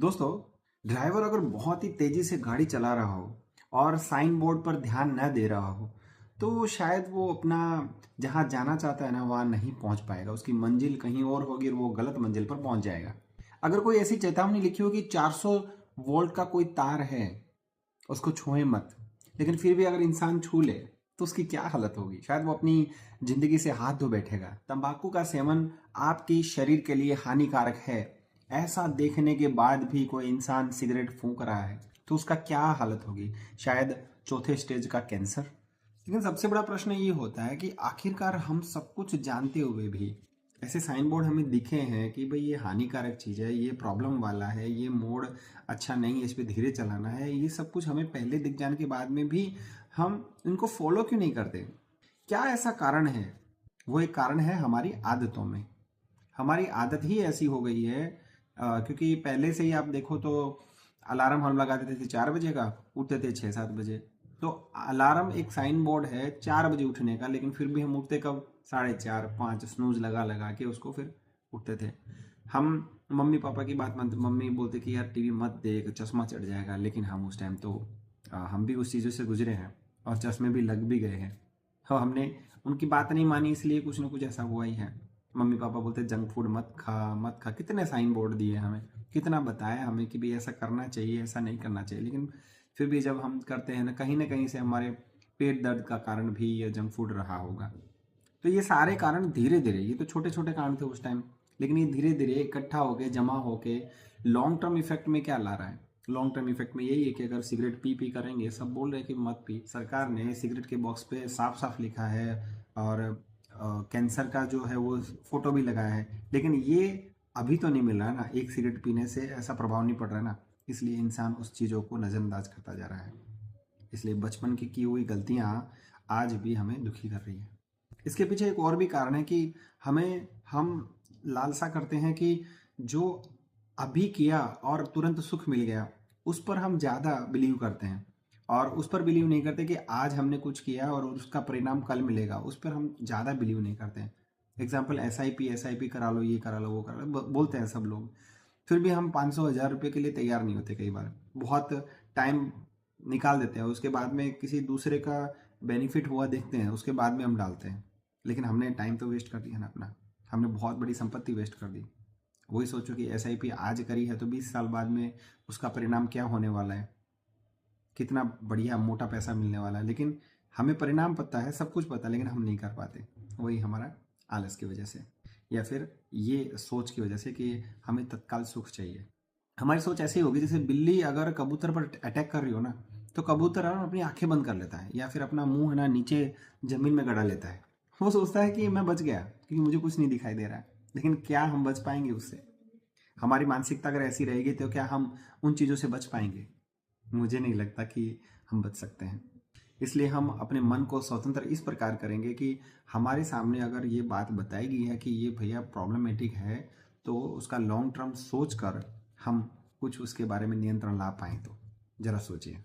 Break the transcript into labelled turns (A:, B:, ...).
A: दोस्तों, ड्राइवर अगर बहुत ही तेजी से गाड़ी चला रहा हो और साइन बोर्ड पर ध्यान न दे रहा हो तो शायद वो अपना जहाँ जाना चाहता है ना वहाँ नहीं पहुँच पाएगा। उसकी मंजिल कहीं और होगी और वो गलत मंजिल पर पहुँच जाएगा। अगर कोई ऐसी चेतावनी लिखी हो कि 400 वोल्ट का कोई तार है, उसको छुए मत, लेकिन फिर भी अगर इंसान छू ले तो उसकी क्या हालत होगी। शायद वो अपनी जिंदगी से हाथ धो बैठेगा। तंबाकू का सेवन आपके शरीर के लिए हानिकारक है, ऐसा देखने के बाद भी कोई इंसान सिगरेट फूंक रहा है तो उसका क्या हालत होगी। शायद चौथे स्टेज का कैंसर। लेकिन सबसे बड़ा प्रश्न ये होता है कि आखिरकार हम सब कुछ जानते हुए भी ऐसे साइन बोर्ड हमें दिखे हैं कि भाई ये हानिकारक चीज़ है, ये प्रॉब्लम वाला है, ये मोड़ अच्छा नहीं है, इस पर धीरे चलाना है, ये सब कुछ हमें पहले दिख जाने के बाद में भी हम इनको फॉलो क्यों नहीं करते। क्या ऐसा कारण है? वो एक कारण है हमारी आदतों में। हमारी आदत ही ऐसी हो गई है। क्योंकि पहले से ही आप देखो तो अलार्म हम लगा देते थे 4 बजे का, उठते थे 6-7 बजे। तो अलार्म एक साइन बोर्ड है 4 बजे उठने का, लेकिन फिर भी हम उठते कब? 4:30-5 स्नूज लगा लगा के उसको फिर उठते थे। हम मम्मी पापा की बात मानते, मम्मी बोलते कि यार टीवी मत देख, चश्मा चढ़ जाएगा, लेकिन हम उस टाइम तो हम भी उस चीज़ों से गुजरे हैं और चश्मे भी लग भी गए हैं। हाँ, हमने उनकी बात नहीं मानी, इसलिए कुछ ना कुछ ऐसा हुआ ही है। मम्मी पापा बोलते जंक फूड मत खा मत खा, कितने साइन बोर्ड दिए हमें, कितना बताया हमें कि भाई ऐसा करना चाहिए, ऐसा नहीं करना चाहिए, लेकिन फिर भी जब हम करते हैं ना कहीं से हमारे पेट दर्द का कारण भी ये जंक फूड रहा होगा। तो ये सारे कारण धीरे धीरे, ये तो छोटे छोटे कारण थे उस टाइम, लेकिन ये धीरे धीरे इकट्ठा होके जमा होके लॉन्ग टर्म इफेक्ट में क्या ला रहा है। लॉन्ग टर्म इफेक्ट में यही है कि अगर सिगरेट पी करेंगे, सब बोल रहे हैं कि मत पी, सरकार ने सिगरेट के बॉक्स पे साफ साफ लिखा है और कैंसर का जो है वो फोटो भी लगाया है, लेकिन ये अभी तो नहीं मिल रहा है ना। एक सिगरेट पीने से ऐसा प्रभाव नहीं पड़ रहा है ना, इसलिए इंसान उस चीज़ों को नज़रअंदाज करता जा रहा है। इसलिए बचपन की हुई गलतियाँ आज भी हमें दुखी कर रही है। इसके पीछे एक और भी कारण है कि हम लालसा करते हैं कि जो अभी किया और तुरंत सुख मिल गया, उस पर हम ज़्यादा बिलीव करते हैं और उस पर बिलीव नहीं करते कि आज हमने कुछ किया और उसका परिणाम कल मिलेगा, उस पर हम ज़्यादा बिलीव नहीं करते हैं। एग्जाम्पल SIP करा लो, ये करा लो, वो करा लो, बोलते हैं सब लोग। फिर भी हम 500-1000 रुपये के लिए तैयार नहीं होते। कई बार बहुत टाइम निकाल देते हैं, उसके बाद में किसी दूसरे का बेनिफिट हुआ देखते हैं, उसके बाद में हम डालते हैं। लेकिन हमने टाइम तो वेस्ट कर दिया ना अपना, हमने बहुत बड़ी संपत्ति वेस्ट कर दी। वही सोचो कि SIP आज करी है तो 20 साल बाद में उसका परिणाम क्या होने वाला है, कितना बढ़िया मोटा पैसा मिलने वाला है। लेकिन हमें परिणाम पता है, सब कुछ पता है, लेकिन हम नहीं कर पाते। वही हमारा आलस की वजह से, या फिर ये सोच की वजह से कि हमें तत्काल सुख चाहिए। हमारी सोच ऐसी होगी जैसे बिल्ली अगर कबूतर पर अटैक कर रही हो ना, तो कबूतर है ना अपनी आंखें बंद कर लेता है या फिर अपना मुंह है ना नीचे जमीन में गड़ा लेता है। वो सोचता है कि मैं बच गया क्योंकि मुझे कुछ नहीं दिखाई दे रहा है। लेकिन क्या हम बच पाएंगे उससे? हमारी मानसिकता अगर ऐसी रहेगी तो क्या हम उन चीज़ों से बच पाएंगे? मुझे नहीं लगता कि हम बच सकते हैं। इसलिए हम अपने मन को स्वतंत्र इस प्रकार करेंगे कि हमारे सामने अगर ये बात बताई गई है कि ये भैया प्रॉब्लमेटिक है, तो उसका लॉन्ग टर्म सोच कर हम कुछ उसके बारे में नियंत्रण ला पाएँ। तो ज़रा सोचिए।